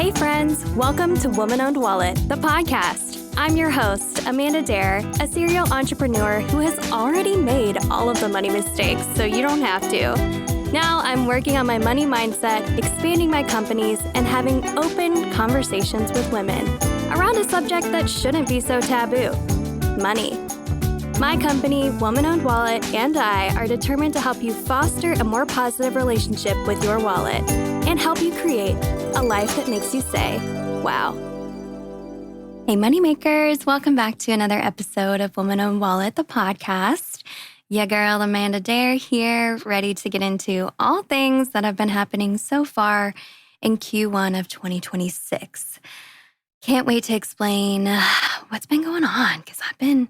Hey friends, welcome to Woman-Owned Wallet, the podcast. I'm your host, Amanda Dare, a serial entrepreneur who has already made all of the money mistakes, so you don't have to. Now I'm working on my money mindset, expanding my companies, and having open conversations with women around a subject that shouldn't be so taboo, money. My company, Woman-Owned Wallet, and I are determined to help you foster a more positive relationship with your wallet and help you create a life that makes you say, wow. Hey, moneymakers, welcome back to another episode of Woman-Owned Wallet, the podcast. Your girl, Amanda Dare here, ready to get into all things that have been happening so far in Q1 of 2026. Can't wait to explain what's been going on because I've been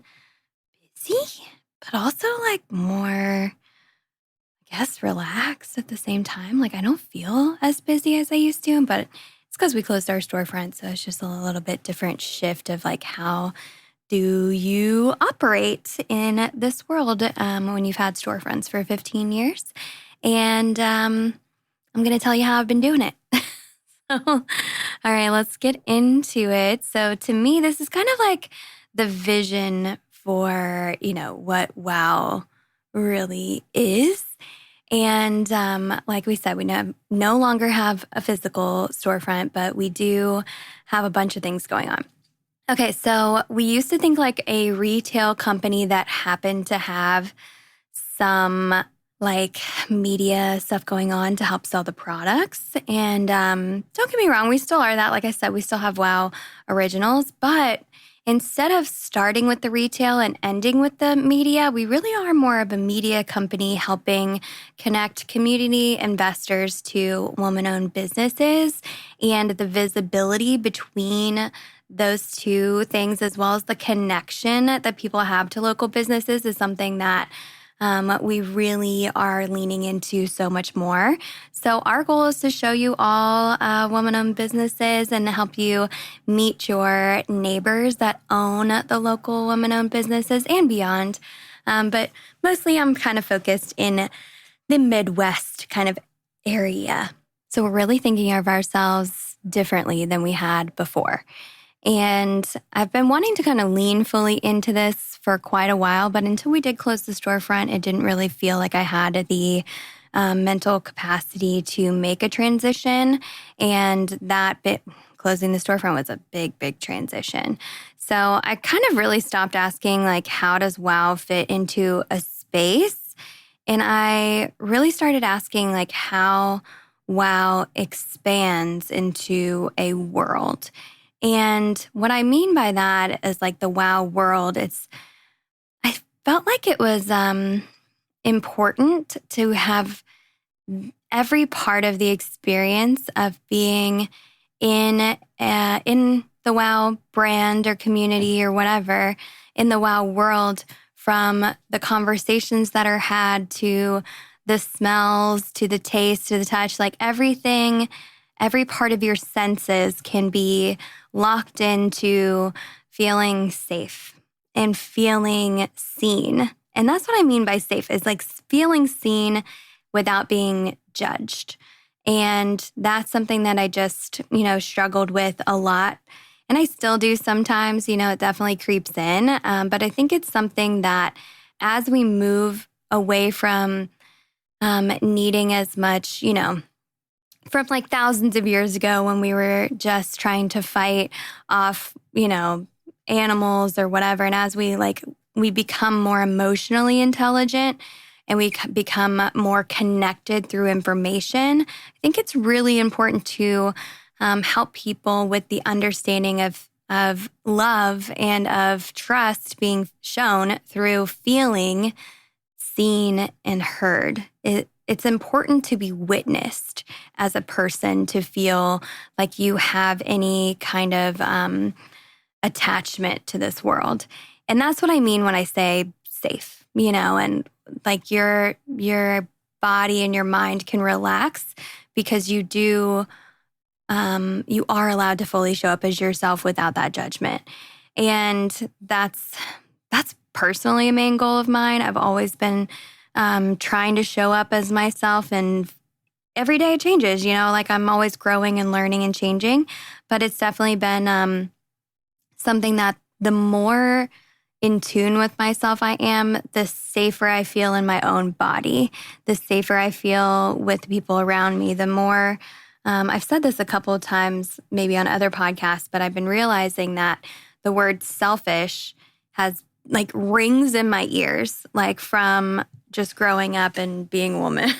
busy, but also more, relaxed at the same time. I don't feel as busy as I used to, but it's because we closed our storefront. So it's just a little bit different shift of how do you operate in this world when you've had storefronts for 15 years. And I'm going to tell you how I've been doing it. All right, let's get into it. So to me, this is kind of the vision for, what WOW really is. And like we said, we no longer have a physical storefront, but we do have a bunch of things going on. Okay, so we used to think a retail company that happened to have some media stuff going on to help sell the products. And don't get me wrong, we still are that. Like I said, we still have WOW Originals, but instead of starting with the retail and ending with the media, we really are more of a media company helping connect community investors to woman-owned businesses, and the visibility between those two things, as well as the connection that people have to local businesses, is something that we really are leaning into so much more. So our goal is to show you all woman-owned businesses and help you meet your neighbors that own the local woman-owned businesses and beyond. But mostly I'm kind of focused in the Midwest kind of area. So we're really thinking of ourselves differently than we had before. And I've been wanting to kind of lean fully into this for quite a while, but until we did close the storefront, it didn't really feel like I had the mental capacity to make a transition. And closing the storefront was a big, big transition. So I kind of really stopped asking, how does WOW fit into a space? And I really started asking, how WOW expands into a world. And what I mean by that is the WOW world, I felt like it was important to have every part of the experience of being in the WOW brand or community or whatever, in the WOW world, from the conversations that are had to the smells, to the taste, to the touch, everything. Every part of your senses can be locked into feeling safe and feeling seen. And that's what I mean by safe, is feeling seen without being judged. And that's something that I just, struggled with a lot. And I still do sometimes, it definitely creeps in. But I think it's something that as we move away from needing as much, from thousands of years ago when we were just trying to fight off, animals or whatever. And as we become more emotionally intelligent and we become more connected through information, I think it's really important to help people with the understanding of love and of trust being shown through feeling seen and heard. It's important to be witnessed as a person, to feel like you have any kind of attachment to this world. And that's what I mean when I say safe, and your body and your mind can relax because you are allowed to fully show up as yourself without that judgment. And that's personally a main goal of mine. I've always been trying to show up as myself, and every day it changes, like I'm always growing and learning and changing. But it's definitely been something that the more in tune with myself I am, the safer I feel in my own body, the safer I feel with people around me, the more, I've said this a couple of times, maybe on other podcasts, but I've been realizing that the word selfish has like rings in my ears, like from just growing up and being a woman.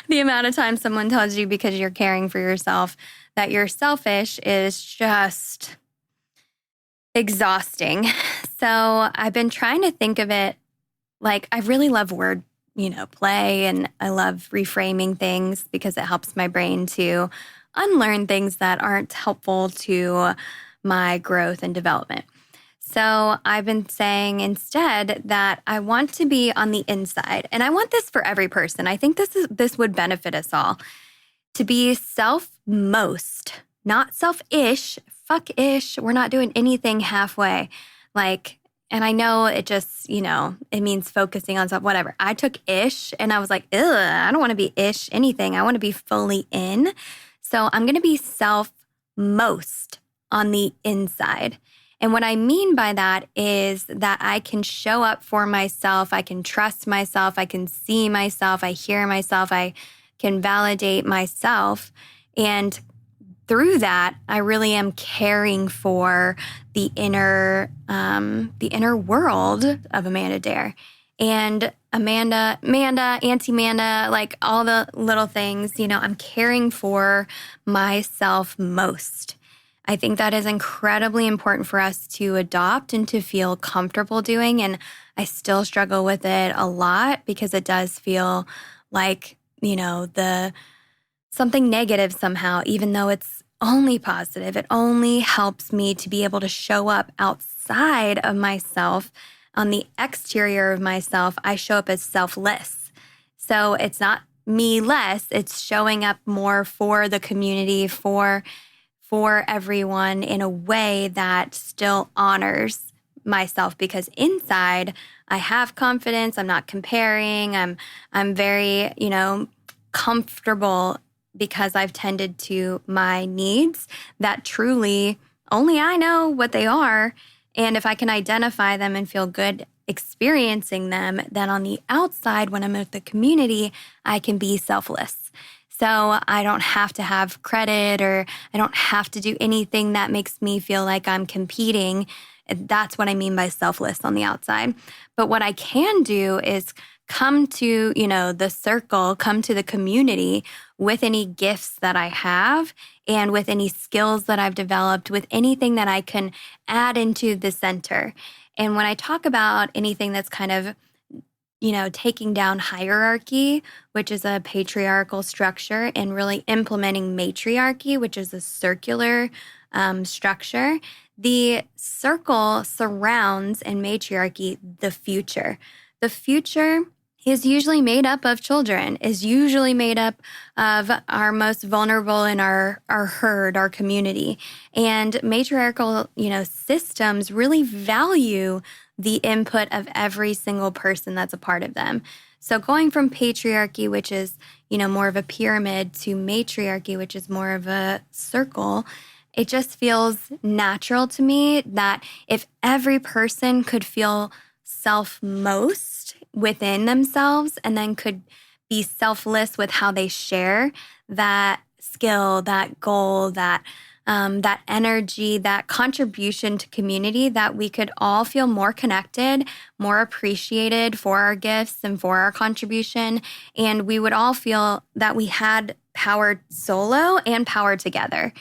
The amount of times someone tells you because you're caring for yourself that you're selfish is just exhausting. So I've been trying to think of it like I really love word, play, and I love reframing things because it helps my brain to unlearn things that aren't helpful to my growth and development. So I've been saying instead that I want to be on the inside, and I want this for every person. I think this would benefit us all to be self-most, not self-ish. Fuck-ish. We're not doing anything halfway. And I know it just, it means focusing on stuff, whatever. I took ish and I was like, ugh, I don't want to be ish anything. I want to be fully in. So I'm going to be self-most on the inside. And what I mean by that is that I can show up for myself. I can trust myself. I can see myself. I hear myself. I can validate myself. And through that, I really am caring for the inner world of Amanda Dare. And Amanda, Auntie Amanda, like all the little things, I'm caring for myself most. I think that is incredibly important for us to adopt and to feel comfortable doing. And I still struggle with it a lot because it does feel like, something negative somehow, even though it's only positive. It only helps me to be able to show up outside of myself. On the exterior of myself, I show up as selfless. So it's not me less, it's showing up more for the community, for everyone in a way that still honors myself, because inside I have confidence, I'm not comparing, I'm very, comfortable because I've tended to my needs that truly only I know what they are. And if I can identify them and feel good experiencing them, then on the outside, when I'm with the community, I can be selfless. So I don't have to have credit, or I don't have to do anything that makes me feel like I'm competing. That's what I mean by selfless on the outside. But what I can do is come to, the circle, come to the community with any gifts that I have and with any skills that I've developed, with anything that I can add into the center. And when I talk about anything that's kind of, taking down hierarchy, which is a patriarchal structure, and really implementing matriarchy, which is a circular structure, the circle surrounds in matriarchy the future. The future is usually made up of children, is usually made up of our most vulnerable in our herd, our community. And matriarchal, systems really value the input of every single person that's a part of them. So going from patriarchy, which is, more of a pyramid, to matriarchy, which is more of a circle, it just feels natural to me that if every person could feel self-most within themselves and then could be selfless with how they share that skill, that goal, that energy, that contribution to community, that we could all feel more connected, more appreciated for our gifts and for our contribution. And we would all feel that we had power solo and power together.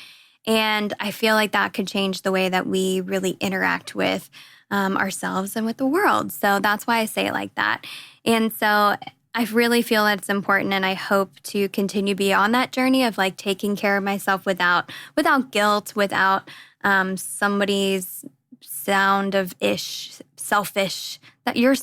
And I feel like that could change the way that we really interact with ourselves and with the world. So that's why I say it like that. And so I really feel that it's important, and I hope to continue to be on that journey of like taking care of myself without guilt, without somebody's sound of selfish, that you're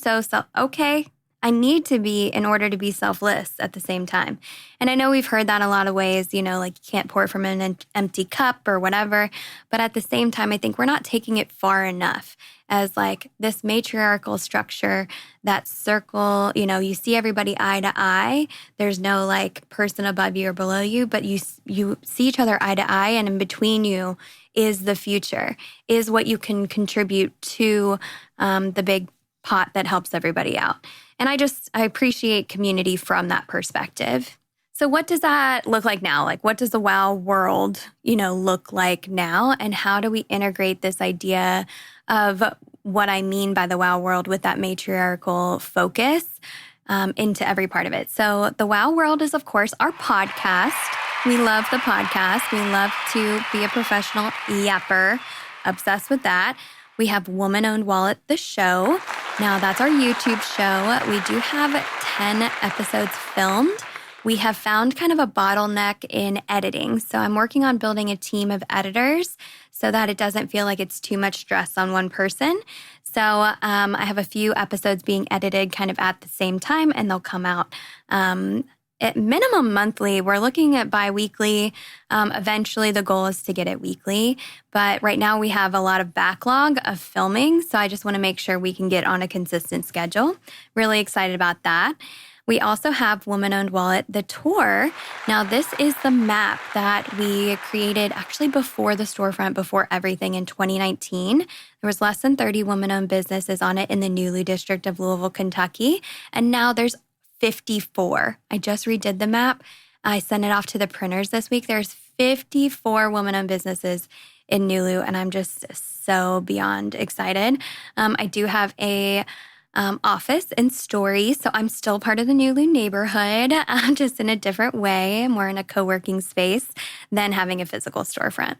okay. I need to be in order to be selfless at the same time. And I know we've heard that a lot of ways, like you can't pour from an empty cup or whatever. But at the same time, I think we're not taking it far enough as like this matriarchal structure, that circle, you see everybody eye to eye. There's no like person above you or below you, but you see each other eye to eye, and in between you is the future, is what you can contribute to the big pot that helps everybody out. And I appreciate community from that perspective. So what does that look like now? Like, what does the WOW world, look like now? And how do we integrate this idea of what I mean by the WOW world with that matriarchal focus into every part of it? So the WOW world is, of course, our podcast. We love the podcast. We love to be a professional yapper, obsessed with that. We have Woman-Owned Wallet, the show. Now, that's our YouTube show. We do have 10 episodes filmed. We have found kind of a bottleneck in editing. So I'm working on building a team of editors so that it doesn't feel like it's too much stress on one person. So I have a few episodes being edited kind of at the same time, and they'll come out at minimum monthly. We're looking at bi-weekly. Eventually, the goal is to get it weekly. But right now, we have a lot of backlog of filming. So I just want to make sure we can get on a consistent schedule. Really excited about that. We also have Woman-Owned Wallet, the tour. Now, this is the map that we created actually before the storefront, before everything in 2019. There was less than 30 woman-owned businesses on it in the Nulu district of Louisville, Kentucky. And now there's 54. I just redid the map. I sent it off to the printers this week. There's 54 woman-owned businesses in Nulu, and I'm just so beyond excited. I do have a office in Story, so I'm still part of the Nulu neighborhood, just in a different way. More in a co-working space than having a physical storefront.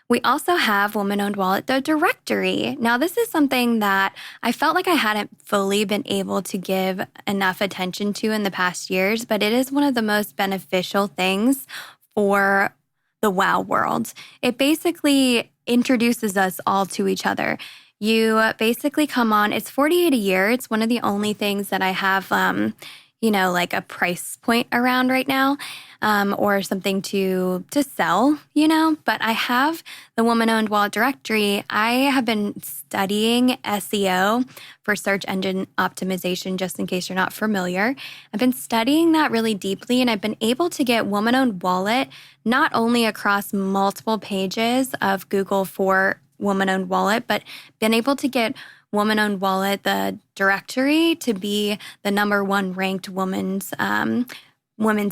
We also have Woman-Owned Wallet, the directory. Now, this is something that I felt like I hadn't fully been able to give enough attention to in the past years, but it is one of the most beneficial things for the WOW world. It basically introduces us all to each other. You basically come on, it's $48 a year. It's one of the only things that I have, like a price point around right now, or something to sell, But I have the Woman-Owned Wallet directory. I have been studying SEO for search engine optimization, just in case you're not familiar. I've been studying that really deeply, and I've been able to get Woman-Owned Wallet not only across multiple pages of Google for Woman-Owned Wallet, but been able to get Woman-Owned Wallet, the directory, to be the number one ranked women's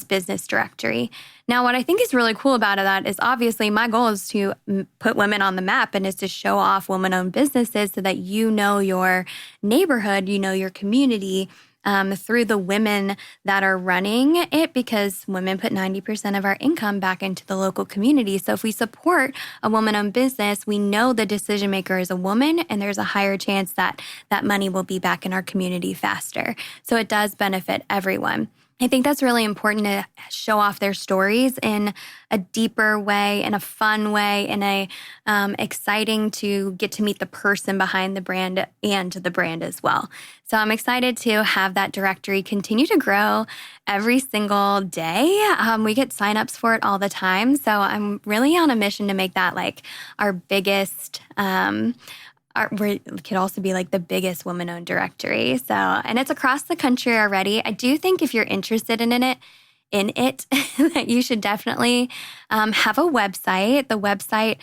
business directory. Now, what I think is really cool about that is obviously my goal is to put women on the map and is to show off women-owned businesses so that your neighborhood, your community, through the women that are running it, because women put 90% of our income back into the local community. So if we support a woman-owned business, we know the decision maker is a woman, and there's a higher chance that that money will be back in our community faster. So it does benefit everyone. I think that's really important to show off their stories in a deeper way, in a fun way, in a exciting to get to meet the person behind the brand and the brand as well. So I'm excited to have that directory continue to grow every single day. We get signups for it all the time. So I'm really on a mission to make that like our biggest it could also be like the biggest woman-owned directory. So, and it's across the country already. I do think if you're interested in it, that you should definitely have a website. The website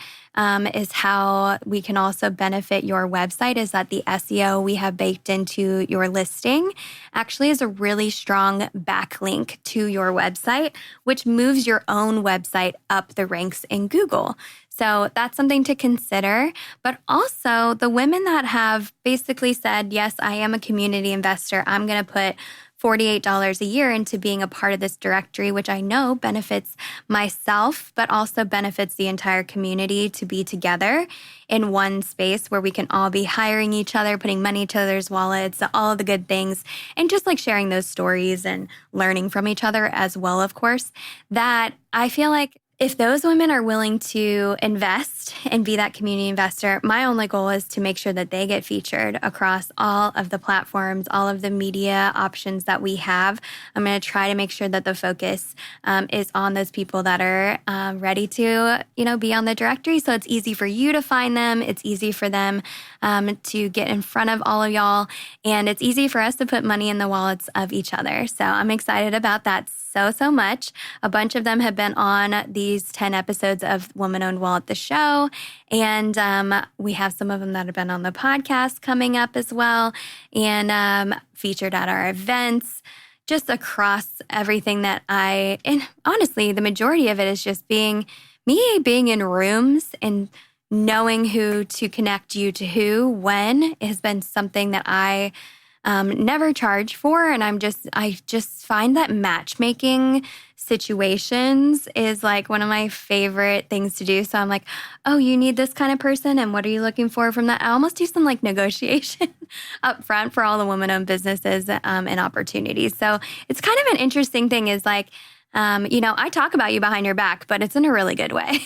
is how we can also benefit your website, is that the SEO we have baked into your listing actually is a really strong backlink to your website, which moves your own website up the ranks in Google. So that's something to consider. But also the women that have basically said, yes, I am a community investor. I'm going to put $48 a year into being a part of this directory, which I know benefits myself, but also benefits the entire community to be together in one space where we can all be hiring each other, putting money in each other's wallets, all of the good things, and just like sharing those stories and learning from each other as well, of course, that I feel like if those women are willing to invest and be that community investor, my only goal is to make sure that they get featured across all of the platforms, all of the media options that we have. I'm going to try to make sure that the focus is on those people that are ready to, be on the directory. So it's easy for you to find them. It's easy for them to get in front of all of y'all. And it's easy for us to put money in the wallets of each other. So I'm excited about that so much. A bunch of them have been on these 10 episodes of Woman Owned Wallet, the show. And we have some of them that have been on the podcast coming up as well, and featured at our events, just across everything and honestly, the majority of it is just being in rooms and knowing who to connect you to who, when, has been something that I never charge for. And I just find that matchmaking situations is like one of my favorite things to do. So I'm like, oh, you need this kind of person, and what are you looking for from that? I almost do some like negotiation up front for all the women-owned businesses and opportunities. So it's kind of an interesting thing is like, I talk about you behind your back, but it's in a really good way.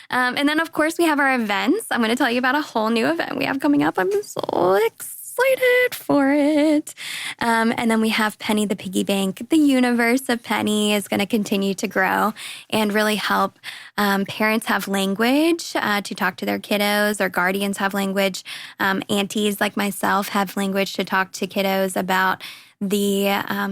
And then, of course, we have our events. I'm going to tell you about a whole new event we have coming up. I'm so excited for it. And then we have Penny the Piggy Bank. The universe of Penny is going to continue to grow and really help parents have language to talk to their kiddos, or guardians have language. Aunties like myself have language to talk to kiddos about the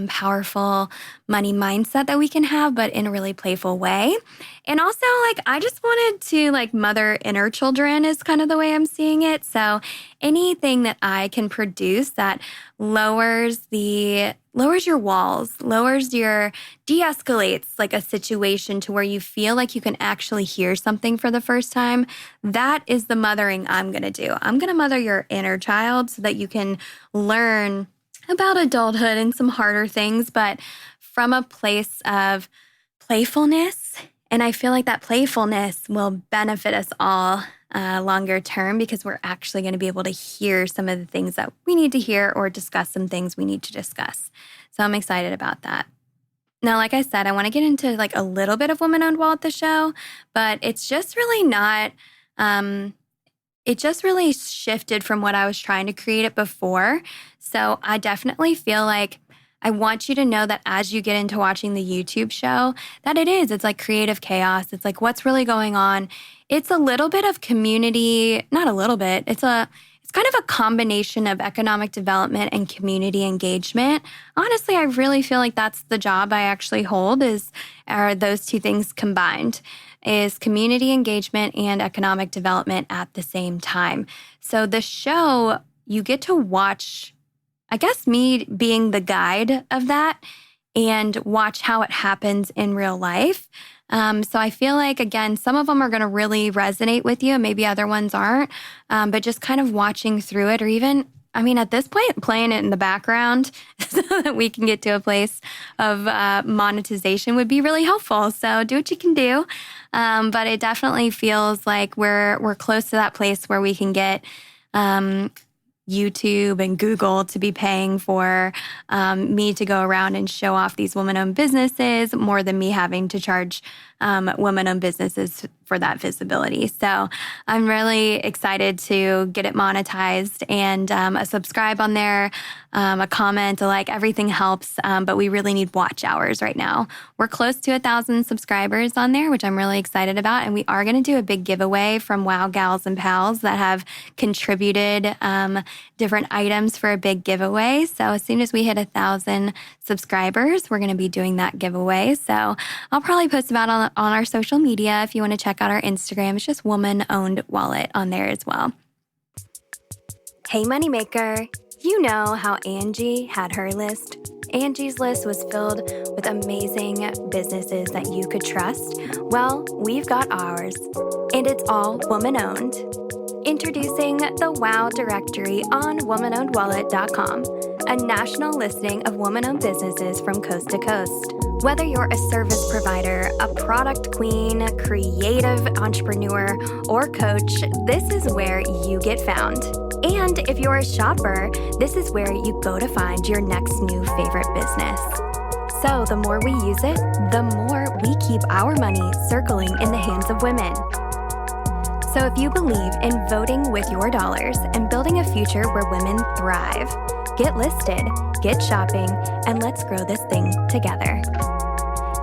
powerful money mindset that we can have, but in a really playful way. And also, I just wanted to mother inner children is kind of the way I'm seeing it. So anything that I can produce that lowers your walls, de-escalates a situation to where you feel like you can actually hear something for the first time, that is the mothering I'm going to do. I'm going to mother your inner child so that you can learn about adulthood and some harder things, but from a place of playfulness. And I feel like that playfulness will benefit us all longer term, because we're actually going to be able to hear some of the things that we need to hear, or discuss some things we need to discuss. So I'm excited about that. Now, like I said, I want to get into a little bit of Woman Owned Wallet, the show, but it's just really not... It just really shifted from what I was trying to create it before. So I definitely feel like I want you to know that as you get into watching the YouTube show, that it's creative chaos. It's what's really going on. It's a little bit of community, not a little bit. It's kind of a combination of economic development and community engagement. Honestly, I really feel like that's the job I actually hold, are those two things combined, is community engagement and economic development at the same time. So the show, you get to watch, I guess, me being the guide of that, and watch how it happens in real life. So I feel like, again, some of them are going to really resonate with you, and maybe other ones aren't. But just kind of watching through it, or even, at this point, playing it in the background so that we can get to a place of monetization would be really helpful. So do what you can do. But it definitely feels like we're close to that place where we can get YouTube and Google to be paying for me to go around and show off these women-owned businesses, more than me having to charge women-owned businesses for that visibility. So I'm really excited to get it monetized, and a subscribe on there, a comment, a like, everything helps. But we really need watch hours right now. We're close to 1,000 subscribers on there, which I'm really excited about. And we are going to do a big giveaway from Wow Gals and Pals that have contributed different items for a big giveaway. So as soon as we hit 1,000 subscribers, we're going to be doing that giveaway. So I'll probably post about it on our social media. If you want to check out our Instagram, it's just Woman Owned Wallet on there as well. Hey, Moneymaker. You know how Angie had her list? Angie's list was filled with amazing businesses that you could trust. Well, we've got ours, and it's all woman-owned. Introducing the WOW directory on womanownedwallet.com, a national listing of woman-owned businesses from coast to coast. Whether you're a service provider, a product queen, creative entrepreneur, or coach, this is where you get found. And if you're a shopper, this is where you go to find your next new favorite business. So the more we use it, the more we keep our money circling in the hands of women. So if you believe in voting with your dollars and building a future where women thrive, get listed, get shopping, and let's grow this thing together.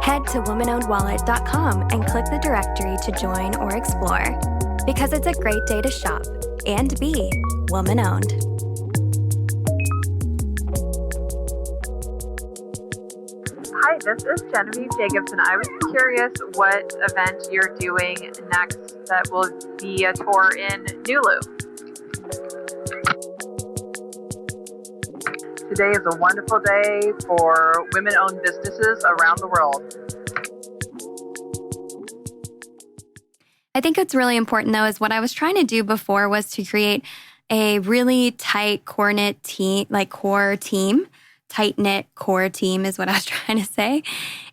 Head to womanownedwallet.com and click the directory to join or explore, because it's a great day to shop and be woman-owned. Hi, this is Genevieve Jacobson. I was curious what event you're doing next that will be a tour in Nulu. Today is a wonderful day for women-owned businesses around the world. I think what's really important, though, is what I was trying to do before was to create a really tight, core-knit team, tight-knit core team is what I was trying to say.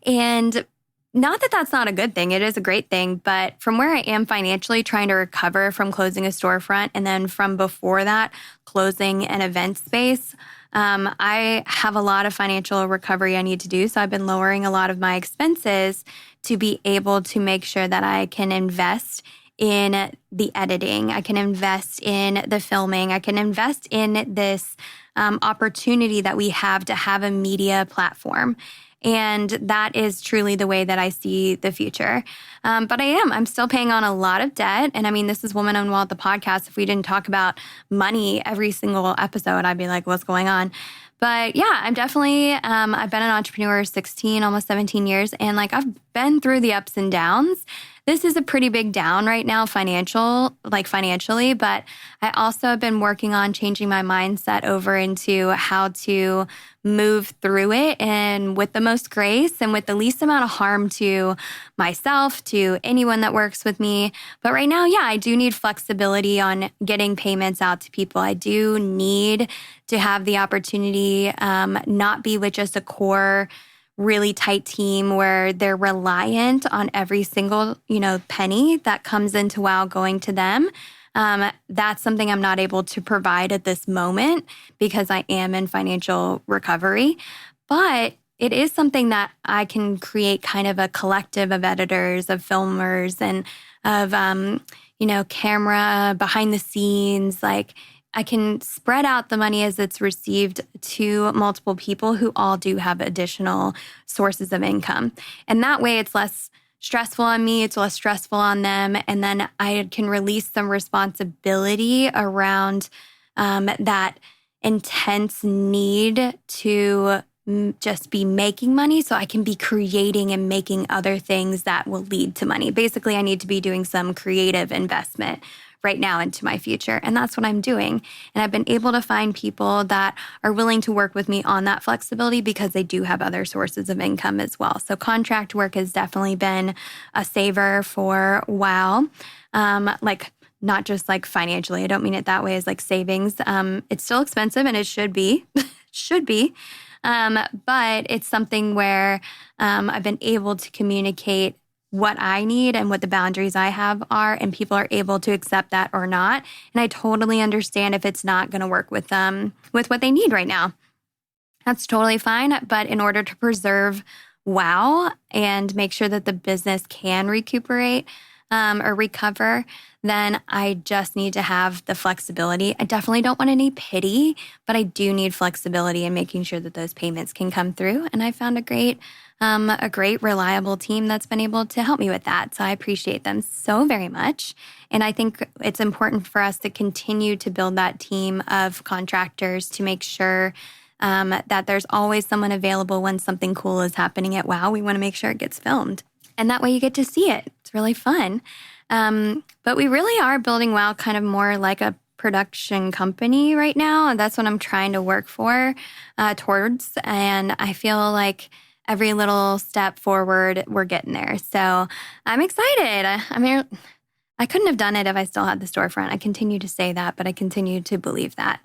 And not that that's not a good thing. It is a great thing. But from where I am financially, trying to recover from closing a storefront, and then from before that, closing an event space, I have a lot of financial recovery I need to do. So I've been lowering a lot of my expenses to be able to make sure that I can invest in the editing. I can invest in the filming. I can invest in this opportunity that we have to have a media platform. And that is truly the way that I see the future. But I'm still paying on a lot of debt. And I mean, this is Woman Owned Wallet, the podcast. If we didn't talk about money every single episode, I'd be like, what's going on? But yeah, I'm definitely, I've been an entrepreneur 16, almost 17 years. And like, I've been through the ups and downs. This is a pretty big down right now, financially, but I also have been working on changing my mindset over into how to move through it and with the most grace and with the least amount of harm to myself, to anyone that works with me. But right now, yeah, I do need flexibility on getting payments out to people. I do need to have the opportunity, not be with just a core really tight team where they're reliant on every single, penny that comes into WOW going to them. That's something I'm not able to provide at this moment because I am in financial recovery. But it is something that I can create kind of a collective of editors, of filmers, and of, camera behind the scenes. Like, I can spread out the money as it's received to multiple people who all do have additional sources of income. And that way it's less stressful on me, it's less stressful on them. And then I can release some responsibility around that intense need to just be making money so I can be creating and making other things that will lead to money. Basically, I need to be doing some creative investment right now into my future. And that's what I'm doing. And I've been able to find people that are willing to work with me on that flexibility because they do have other sources of income as well. So contract work has definitely been a saver for WOW. Not just like financially. I don't mean it that way as like savings. It's still expensive and it should be, but it's something where I've been able to communicate what I need and what the boundaries I have are, and people are able to accept that or not. And I totally understand if it's not going to work with what they need right now. That's totally fine. But in order to preserve WOW and make sure that the business can recuperate or recover, then I just need to have the flexibility. I definitely don't want any pity, but I do need flexibility in making sure that those payments can come through. And I found a great, reliable team that's been able to help me with that. So I appreciate them so very much. And I think it's important for us to continue to build that team of contractors to make sure that there's always someone available when something cool is happening at WOW. We want to make sure it gets filmed. And that way you get to see it. It's really fun. But we really are building WOW kind of more like a production company right now. And that's what I'm trying to work towards. And I feel like every little step forward, we're getting there. So I'm excited. I mean, I couldn't have done it if I still had the storefront. I continue to say that, but I continue to believe that.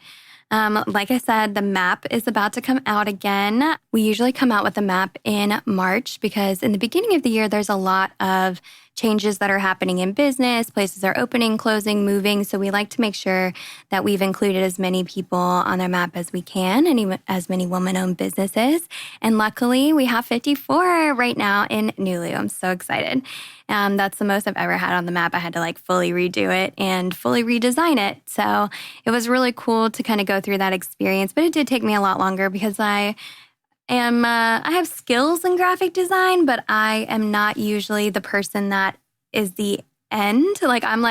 Like I said, the map is about to come out again. We usually come out with the map in March because in the beginning of the year, there's a lot of changes that are happening in business. Places are opening, closing, moving. So we like to make sure that we've included as many people on our map as we can, and even as many woman-owned businesses. And luckily, we have 54 right now in Nulu. I'm so excited. That's the most I've ever had on the map. I had to fully redo it and fully redesign it. So it was really cool to kind of go through that experience, but it did take me a lot longer because I have skills in graphic design, but I am not usually the person that is the end. I'm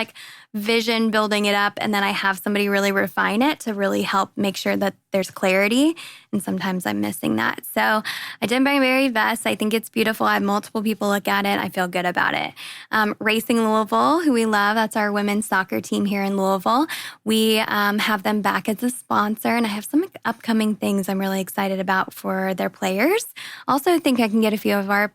vision building it up, and then I have somebody really refine it to really help make sure that there's clarity. And sometimes I'm missing that. So I did my very best. I think it's beautiful. I have multiple people look at it. I feel good about it. Racing Louisville, who we love, that's our women's soccer team here in Louisville. We have them back as a sponsor, and I have some upcoming things I'm really excited about for their players. Also, I think I can get a few of our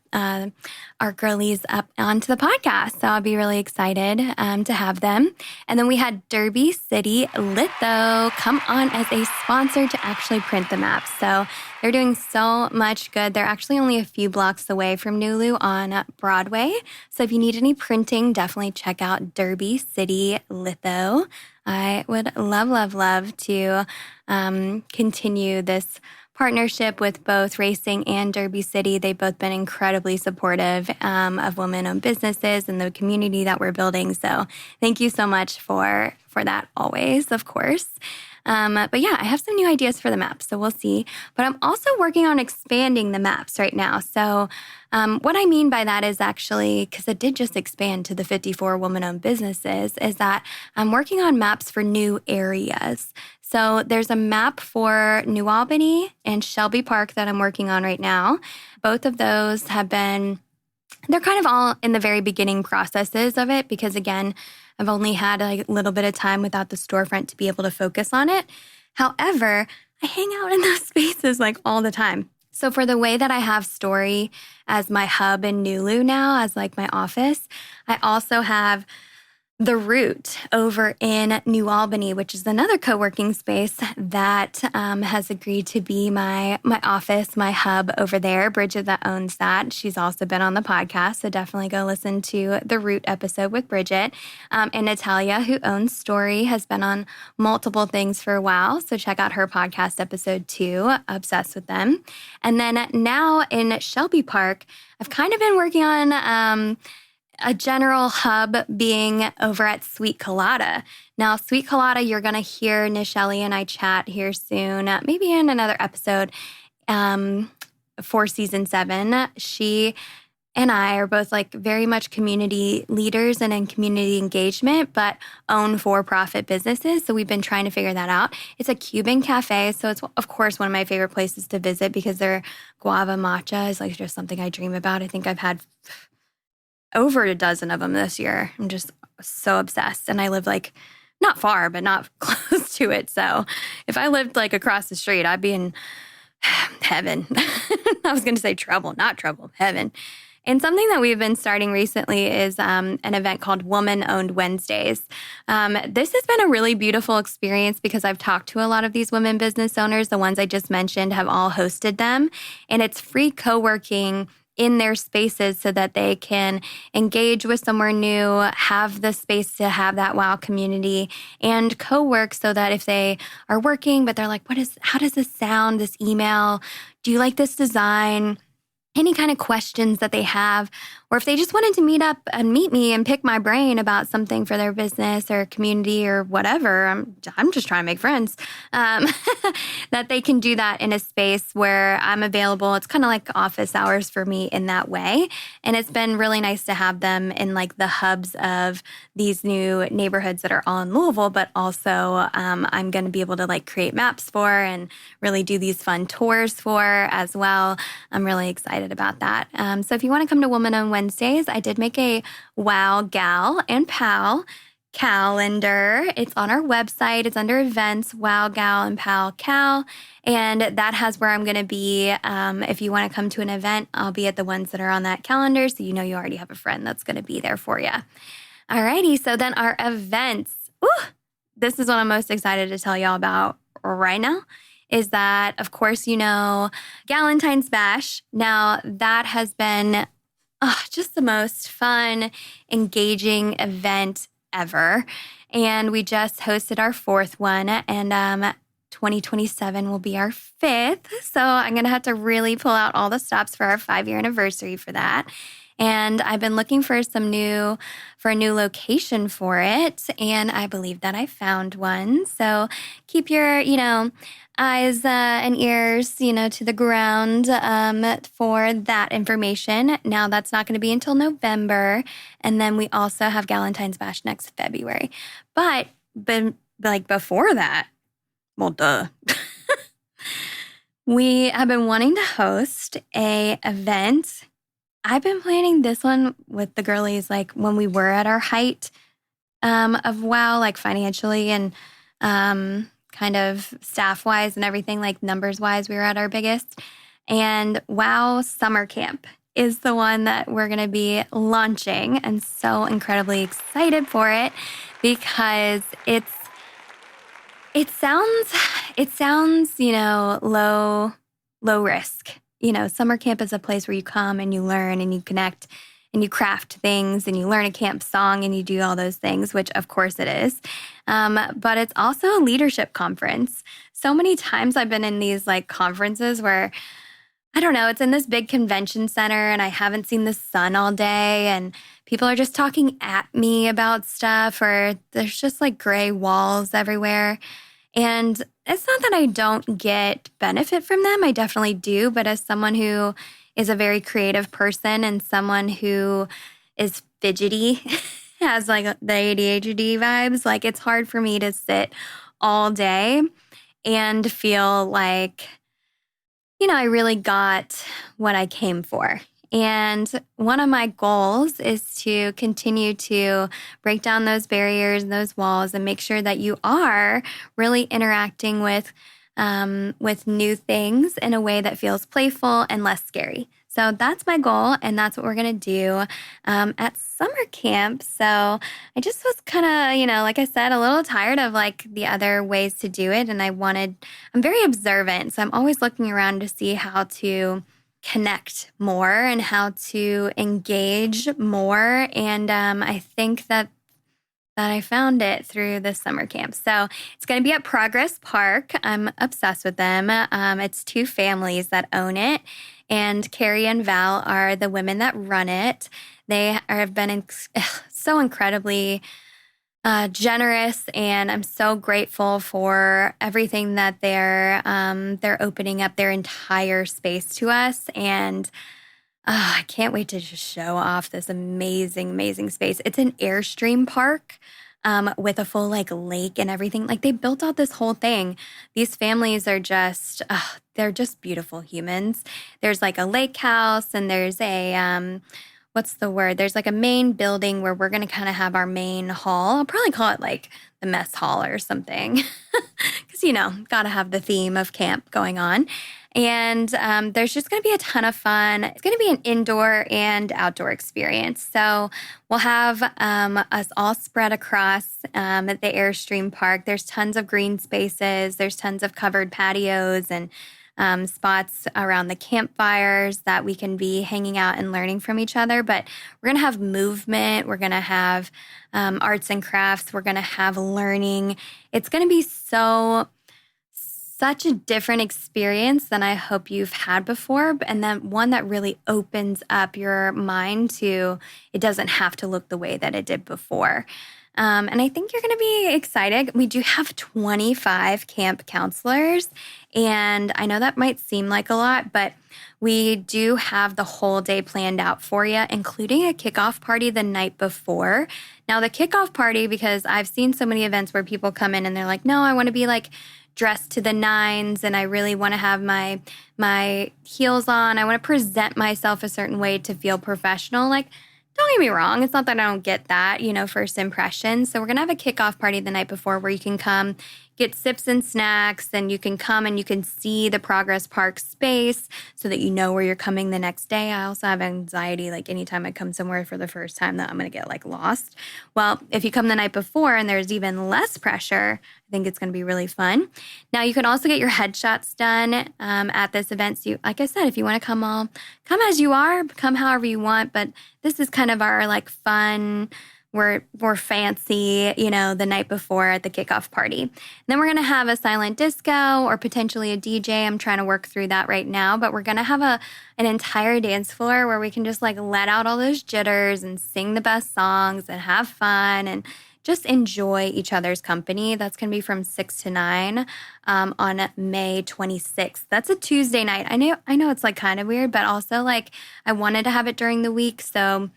girlies up onto the podcast. So I'll be really excited to have them. And then we had Derby City Litho come on as a sponsor to actually print the maps. So they're doing so much good. They're actually only a few blocks away from Nulu on Broadway. So if you need any printing, definitely check out Derby City Litho. I would love to continue this partnership with both Racing and Derby City. They've both been incredibly supportive of women-owned businesses and the community that we're building. So thank you so much for that always, of course. But yeah, I have some new ideas for the maps, so we'll see. But I'm also working on expanding the maps right now. So what I mean by that is actually, because it did just expand to the 54 woman-owned businesses, is that I'm working on maps for new areas. So there's a map for New Albany and Shelby Park that I'm working on right now. Both of those they're kind of all in the very beginning processes of it because, again, I've only had a little bit of time without the storefront to be able to focus on it. However, I hang out in those spaces all the time. So for the way that I have Story as my hub in Nulu now, as my office, I also have The Root over in New Albany, which is another co-working space that has agreed to be my office, my hub over there. Bridget that owns that. She's also been on the podcast, so definitely go listen to the Root episode with Bridget. And Natalia, who owns Story, has been on multiple things for a while, so check out her podcast episode too, Obsessed with them. And then now in Shelby Park, I've kind of been working on a general hub being over at Sweet Colada. Now, Sweet Colada, you're going to hear Nishelli and I chat here soon, maybe in another episode for season 7. She and I are both very much community leaders and in community engagement, but own for-profit businesses. So we've been trying to figure that out. It's a Cuban cafe. So it's, of course, one of my favorite places to visit because their guava matcha is just something I dream about. I think I've had over a dozen of them this year. I'm just so obsessed. And I live not far, but not close to it. So if I lived across the street, I'd be in heaven. I was going to say trouble, not trouble, heaven. And something that we've been starting recently is an event called Woman-Owned Wednesdays. This has been a really beautiful experience because I've talked to a lot of these women business owners. The ones I just mentioned have all hosted them. And it's free co-working in their spaces so that they can engage with somewhere new, have the space to have that wow community, and co-work so that if they are working, but they're how does this sound, this email? Do you like this design? Any kind of questions that they have, or if they just wanted to meet up and meet me and pick my brain about something for their business or community or whatever, I'm just trying to make friends, that they can do that in a space where I'm available. It's kind of like office hours for me in that way. And it's been really nice to have them in the hubs of these new neighborhoods that are all in Louisville, but also I'm going to be able to create maps for and really do these fun tours for as well. I'm really excited about that. So if you want to come to Woman-Owned Wednesdays, I did make a Wow Gal and Pal calendar. It's on our website. It's under events, Wow Gal and Pal Cal. And that has where I'm going to be. If you want to come to an event, I'll be at the ones that are on that calendar. So you already have a friend that's going to be there for you. Alrighty. So then our events. Ooh, this is what I'm most excited to tell y'all about right now. Is that, of course, Galentine's Bash. Now, that has been just the most fun, engaging event ever. And we just hosted our fourth one, and 2027 will be our fifth. So I'm going to have to really pull out all the stops for our 5-year anniversary for that. And I've been looking for a new location for it, and I believe that I found one. So keep your, eyes and ears, to the ground for that information. Now, that's not going to be until November, and then we also have Galentine's Bash next February. But before that, well, duh. We have been wanting to host a event. I've been planning this one with the girlies, when we were at our height of WOW, financially and kind of staff-wise and everything, numbers-wise, we were at our biggest. And WOW Summer Camp is the one that we're going to be launching. And so incredibly excited for it because it sounds, low risk. Summer camp is a place where you come and you learn and you connect and you craft things and you learn a camp song and you do all those things, which of course it is. But it's also a leadership conference. So many times I've been in these conferences where, I don't know, it's in this big convention center and I haven't seen the sun all day and people are just talking at me about stuff, or there's just gray walls everywhere. And it's not that I don't get benefit from them. I definitely do. But as someone who is a very creative person and someone who is fidgety, has the ADHD vibes, it's hard for me to sit all day and feel I really got what I came for. And one of my goals is to continue to break down those barriers and those walls and make sure that you are really interacting with new things in a way that feels playful and less scary. So that's my goal, and that's what we're going to do at summer camp. So I just was kind of, like I said, a little tired of the other ways to do it. And I'm very observant. So I'm always looking around to see how to connect more and how to engage more. And I think that I found it through this summer camp. So it's going to be at Progress Park. I'm obsessed with them. It's 2 families that own it. And Carrie and Val are the women that run it. They have been so incredibly generous, and I'm so grateful for everything that they're opening up their entire space to us. And I can't wait to just show off this amazing, amazing space. It's an Airstream park with a full lake and everything. They built out this whole thing. These families are just, they're just beautiful humans. There's a lake house, and there's a, what's the word? There's a main building where we're going to kind of have our main hall. I'll probably call it the mess hall or something. Because, got to have the theme of camp going on. And there's just going to be a ton of fun. It's going to be an indoor and outdoor experience. So we'll have us all spread across at the Airstream Park. There's tons of green spaces. There's tons of covered patios and spots around the campfires that we can be hanging out and learning from each other. But we're going to have movement. We're going to have arts and crafts. We're going to have learning. It's going to be such a different experience than I hope you've had before, and then one that really opens up your mind to it doesn't have to look the way that it did before. And I think you're going to be excited. We do have 25 camp counselors, and I know that might seem like a lot, but we do have the whole day planned out for you, including a kickoff party the night before. Now, the kickoff party, because I've seen so many events where people come in and they're like, no, I want to be dressed to the nines, and I really want to have my heels on. I want to present myself a certain way to feel professional. Don't get me wrong. It's not that I don't get that, first impression. So we're going to have a kickoff party the night before where you can come, get sips and snacks, and you can come and you can see the Progress Park space so that you know where you're coming the next day. I also have anxiety, like anytime I come somewhere for the first time, that I'm going to get like lost. Well, if you come the night before and there's even less pressure, I think it's going to be really fun. Now, you can also get your headshots done at this event. So, like I said, if you want to come as you are, come however you want. But this is kind of our like fun, we're fancy, the night before at the kickoff party. And then we're going to have a silent disco or potentially a DJ. I'm trying to work through that right now, but we're going to have an entire dance floor where we can just like let out all those jitters and sing the best songs and have fun and just enjoy each other's company. That's going to be from 6 to 9 on May 26th. That's a Tuesday night. I know it's like kind of weird, but also like I wanted to have it during the week so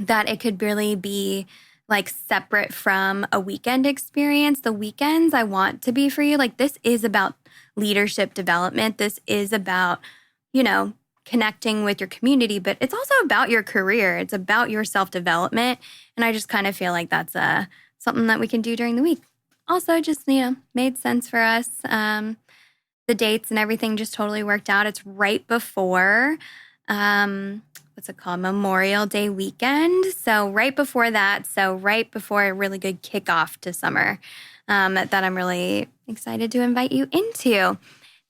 that it could really be like separate from a weekend experience. The weekends I want to be for you. Like this is about leadership development. This is about, connecting with your community, but it's also about your career. It's about your self-development. And I just kind of feel like that's something that we can do during the week. Also just, made sense for us. The dates and everything just totally worked out. It's right before, what's it called? Memorial Day weekend. So right before that. So right before a really good kickoff to summer that I'm really excited to invite you into.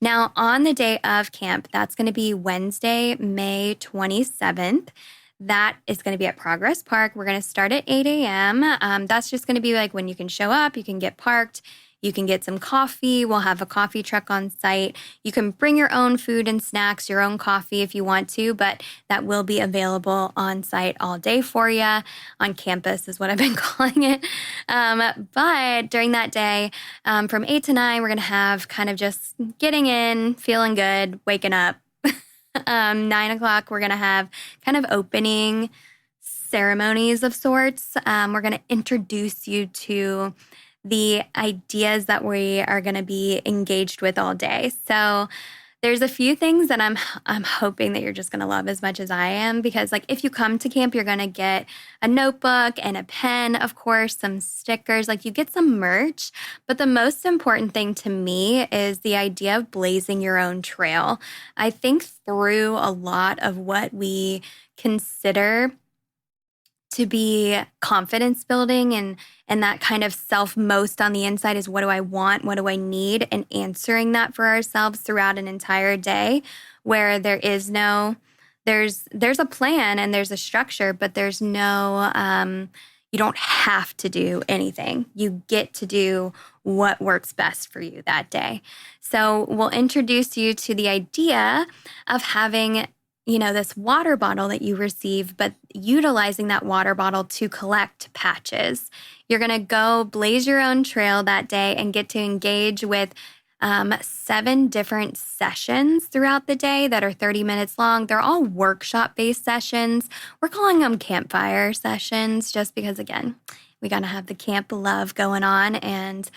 Now, on the day of camp, that's going to be Wednesday, May 27th. That is going to be at Progress Park. We're going to start at 8 a.m. That's just going to be like when you can show up, you can get parked, you can get some coffee. We'll have a coffee truck on site. You can bring your own food and snacks, your own coffee if you want to, but that will be available on site all day for you. On campus is what I've been calling it. But during that day, from 8 to 9, we're going to have kind of just getting in, feeling good, waking up. 9 o'clock, we're going to have kind of opening ceremonies of sorts. We're going to introduce you to the ideas that we are going to be engaged with all day. So there's a few things that I'm hoping that you're just going to love as much as I am, because like if you come to camp, you're going to get a notebook and a pen, of course, some stickers, like you get some merch. But the most important thing to me is the idea of blazing your own trail. I think through a lot of what we consider to be confidence building and that kind of self most on the inside is what do I want? What do I need? And answering that for ourselves throughout an entire day where there's a plan and there's a structure, but there's no, you don't have to do anything. You get to do what works best for you that day. So we'll introduce you to the idea of having this water bottle that you receive, but utilizing that water bottle to collect patches. You're going to go blaze your own trail that day and get to engage with 7 different sessions throughout the day that are 30 minutes long. They're all workshop-based sessions. We're calling them campfire sessions just because, again, we got to have the camp love going on. And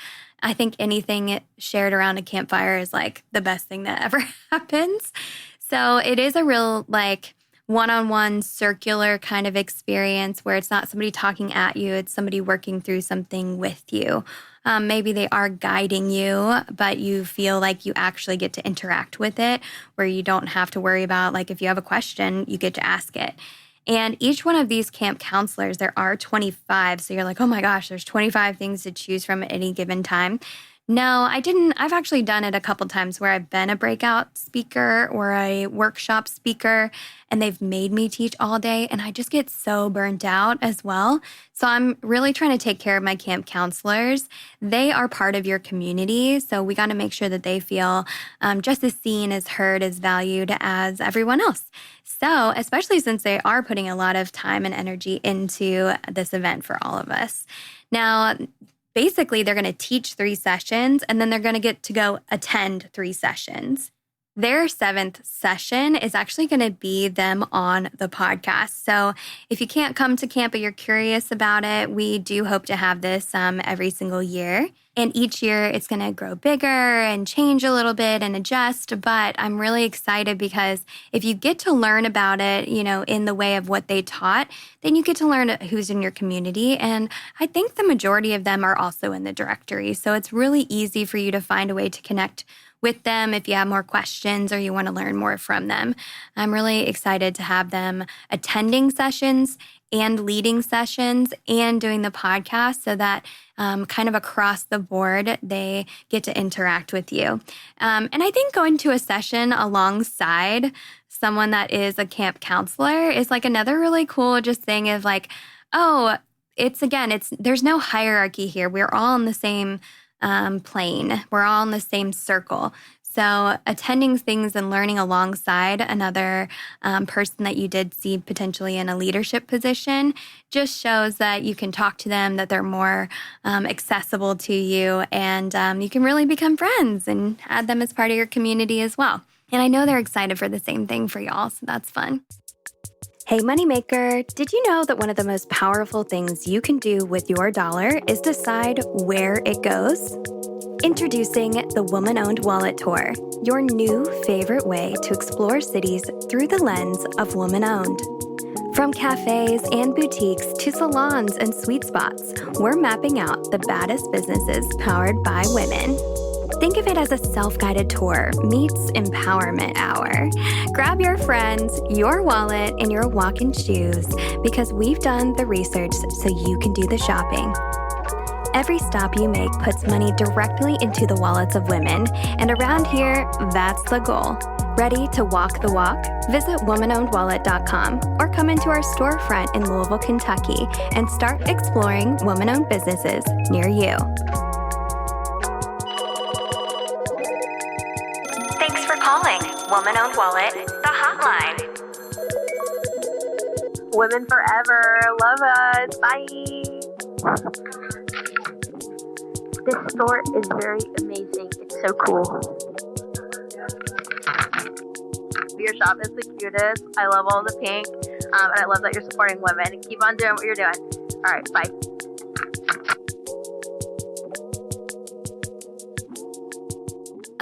I think anything shared around a campfire is like the best thing that ever happens. So it is a real like one-on-one circular kind of experience where it's not somebody talking at you, it's somebody working through something with you. Maybe they are guiding you, but you feel like you actually get to interact with it, where you don't have to worry about like if you have a question, you get to ask it. And each one of these camp counselors, there are 25. So you're like, oh my gosh, there's 25 things to choose from at any given time. No, I didn't. I've actually done it a couple times where I've been a breakout speaker or a workshop speaker, and they've made me teach all day, and I just get so burnt out as well. So I'm really trying to take care of my camp counselors. They are part of your community, so we got to make sure that they feel just as seen, as heard, as valued as everyone else. So especially since they are putting a lot of time and energy into this event for all of us. Now, basically, they're going to teach 3 sessions, and then they're going to get to go attend 3 sessions. Their 7th session is actually going to be them on the podcast. So if you can't come to camp but you're curious about it, we do hope to have this every single year. And each year it's going to grow bigger and change a little bit and adjust. But I'm really excited because if you get to learn about it, in the way of what they taught, then you get to learn who's in your community. And I think the majority of them are also in the directory. So it's really easy for you to find a way to connect with them if you have more questions or you want to learn more from them. I'm really excited to have them attending sessions and leading sessions and doing the podcast so that kind of across the board, they get to interact with you. And I think going to a session alongside someone that is a camp counselor is like another really cool just thing of like, oh, there's no hierarchy here. We're all on the same plane. We're all in the same circle. So attending things and learning alongside another person that you did see potentially in a leadership position just shows that you can talk to them, that they're more accessible to you, and you can really become friends and add them as part of your community as well. And I know they're excited for the same thing for y'all, so that's fun. Hey, Moneymaker, did you know that one of the most powerful things you can do with your dollar is decide where it goes? Introducing the Woman-Owned Wallet Tour, your new favorite way to explore cities through the lens of woman-owned. From cafes and boutiques to salons and sweet spots, we're mapping out the baddest businesses powered by women. Think of it as a self-guided tour meets empowerment hour. Grab your friends, your wallet, and your walking shoes because we've done the research so you can do the shopping. Every stop you make puts money directly into the wallets of women, and around here, that's the goal. Ready to walk the walk? Visit womanownedwallet.com or come into our storefront in Louisville, Kentucky, and start exploring woman-owned businesses near you. Thanks for calling Woman-Owned Wallet, the hotline. Women forever. Love us. Bye. This store is very amazing. It's so cool. Your shop is the cutest. I love all the pink. And I love that you're supporting women. Keep on doing what you're doing. All right, bye.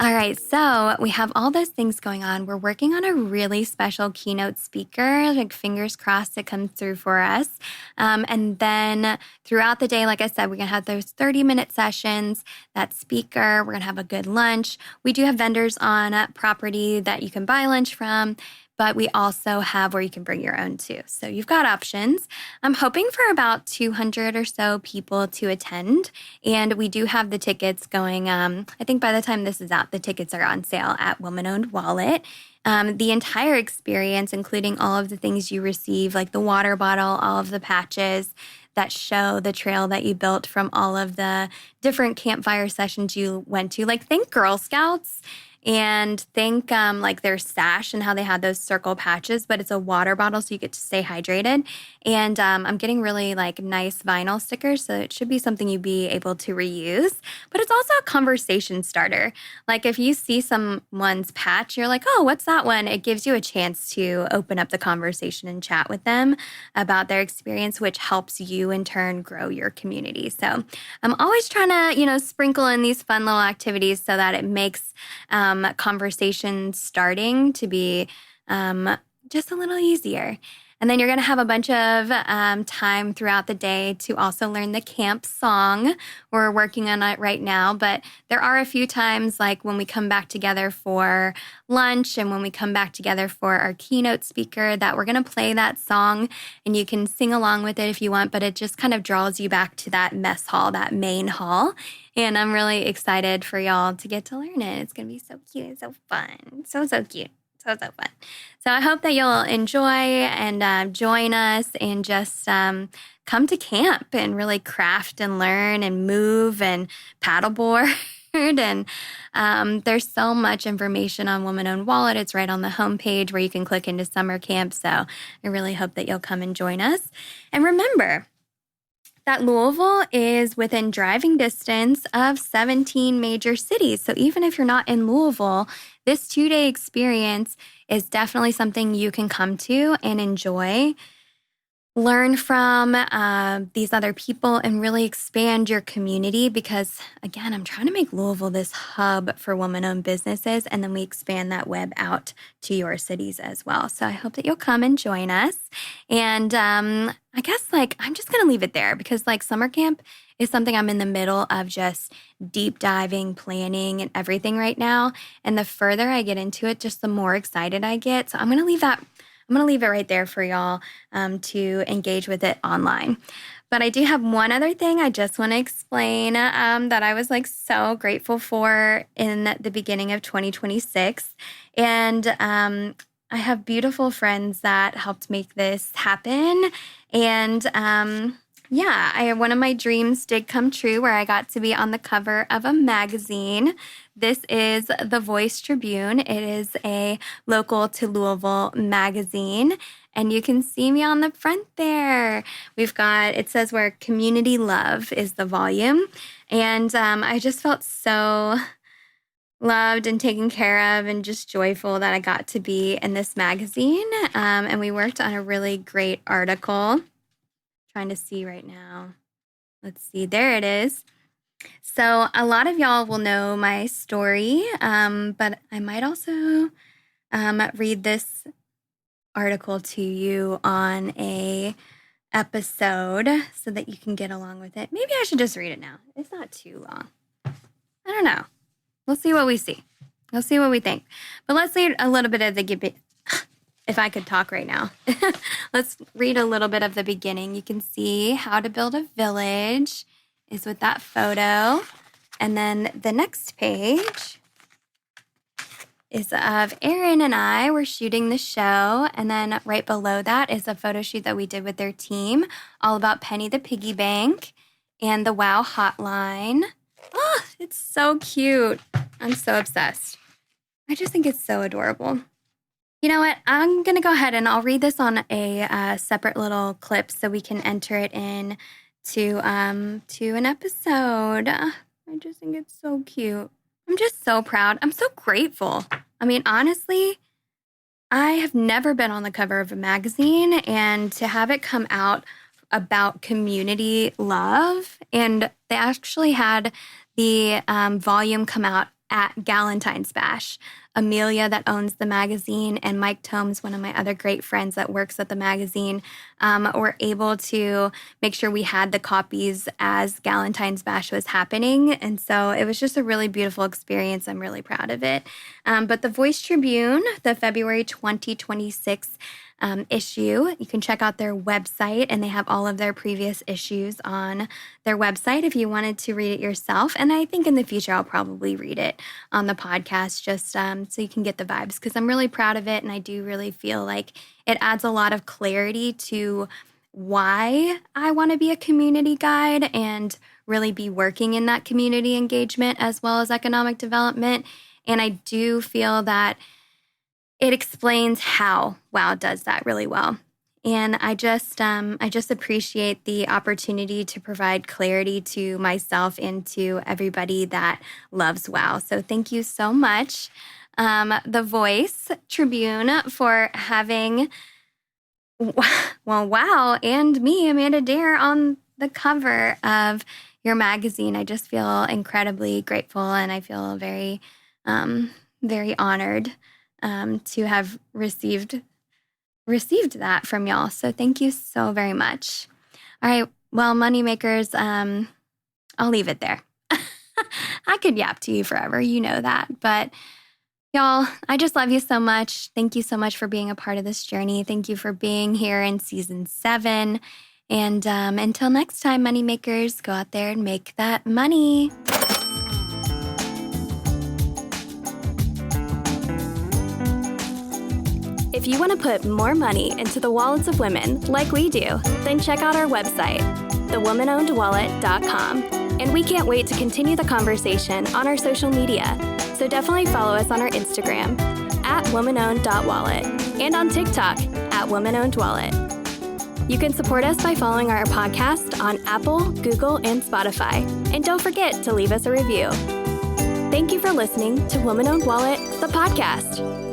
All right, so we have all those things going on. We're working on a really special keynote speaker, like fingers crossed it comes through for us. And then throughout the day, like I said, we're going to have those 30-minute sessions, that speaker. We're going to have a good lunch. We do have vendors on property that you can buy lunch from, but we also have where you can bring your own too. So you've got options. I'm hoping for about 200 or so people to attend. And we do have the tickets going. I think by the time this is out, the tickets are on sale at Woman-Owned Wallet. The entire experience, including all of the things you receive, like the water bottle, all of the patches that show the trail that you built from all of the different campfire sessions you went to. Like, think Girl Scouts. And think like their sash and how they had those circle patches, but it's a water bottle so you get to stay hydrated. And I'm getting really like nice vinyl stickers, so it should be something you'd be able to reuse. But it's also a conversation starter. Like if you see someone's patch, you're like, oh, what's that one? It gives you a chance to open up the conversation and chat with them about their experience, which helps you in turn grow your community. So I'm always trying to, sprinkle in these fun little activities so that it makes conversation starting to be just a little easier. And then you're going to have a bunch of time throughout the day to also learn the camp song. We're working on it right now, but there are a few times like when we come back together for lunch and when we come back together for our keynote speaker that we're going to play that song and you can sing along with it if you want, but it just kind of draws you back to that mess hall, that main hall. And I'm really excited for y'all to get to learn it. It's going to be so cute and so fun. So cute. So fun. So I hope that you'll enjoy and join us and just come to camp and really craft and learn and move and paddleboard. And there's so much information on Woman-Owned Wallet. It's right on the homepage where you can click into summer camp. So I really hope that you'll come and join us. And remember that Louisville is within driving distance of 17 major cities. So even if you're not in Louisville, this 2-day experience is definitely something you can come to and enjoy. Learn from these other people and really expand your community because, again, I'm trying to make Louisville this hub for woman-owned businesses, and then we expand that web out to your cities as well. So I hope that you'll come and join us. And I guess, I'm just going to leave it there because, summer camp is something I'm in the middle of just deep diving, planning, and everything right now. And the further I get into it, just the more excited I get. So I'm going to leave it right there for y'all to engage with it online. But I do have one other thing I just want to explain that I was so grateful for in the beginning of 2026. And I have beautiful friends that helped make this happen. And one of my dreams did come true where I got to be on the cover of a magazine. This is the Voice Tribune. It is a local to Louisville magazine, and you can see me on the front there. It says where Community Love is the volume, and I just felt so loved and taken care of and just joyful that I got to be in this magazine, and we worked on a really great article. Trying to see right now. Let's see. There it is. So a lot of y'all will know my story, but I might also read this article to you on a episode so that you can get along with it. Maybe I should just read it now. It's not too long. I don't know. We'll see what we see. We'll see what we think. But let's read a little bit of the if I could talk right now. Let's read a little bit of the beginning. You can see how to build a village is with that photo. And then the next page is of Erin and I were shooting the show. And then right below that is a photo shoot that we did with their team, all about Penny the Piggy Bank and the WOW Hotline. Oh, it's so cute. I'm so obsessed. I just think it's so adorable. You know what? I'm going to go ahead and I'll read this on a separate little clip so we can enter it in to an episode. I just think it's so cute. I'm just so proud. I'm so grateful. I mean, honestly, I have never been on the cover of a magazine, and to have it come out about community love, and they actually had the volume come out at Galentine's Bash. Amelia, that owns the magazine, and Mike Tomes, one of my other great friends that works at the magazine, were able to make sure we had the copies as Galentine's Bash was happening. And so it was just a really beautiful experience. I'm really proud of it. But the Voice Tribune, the February 2026 issue, you can check out their website, and they have all of their previous issues on their website if you wanted to read it yourself. And I think in the future I'll probably read it on the podcast just so you can get the vibes, because I'm really proud of it, and I do really feel like it adds a lot of clarity to why I want to be a community guide and really be working in that community engagement as well as economic development. And I do feel that it explains how WOW does that really well. And I just appreciate the opportunity to provide clarity to myself and to everybody that loves WOW. So thank you so much, the Voice Tribune, for having WOW and me, Amanda Dare, on the cover of your magazine. I just feel incredibly grateful, and I feel very, very honored to have received that from y'all. So thank you so very much. All right. Well, moneymakers, I'll leave it there. I could yap to you forever. You know that. But y'all, I just love you so much. Thank you so much for being a part of this journey. Thank you for being here in season 7. And until next time, moneymakers, go out there and make that money. If you want to put more money into the wallets of women like we do, then check out our website, thewomanownedwallet.com. And we can't wait to continue the conversation on our social media. So definitely follow us on our Instagram @womanowned.wallet and on TikTok @womanownedwallet. You can support us by following our podcast on Apple, Google, and Spotify. And don't forget to leave us a review. Thank you for listening to Woman Owned Wallet, the podcast.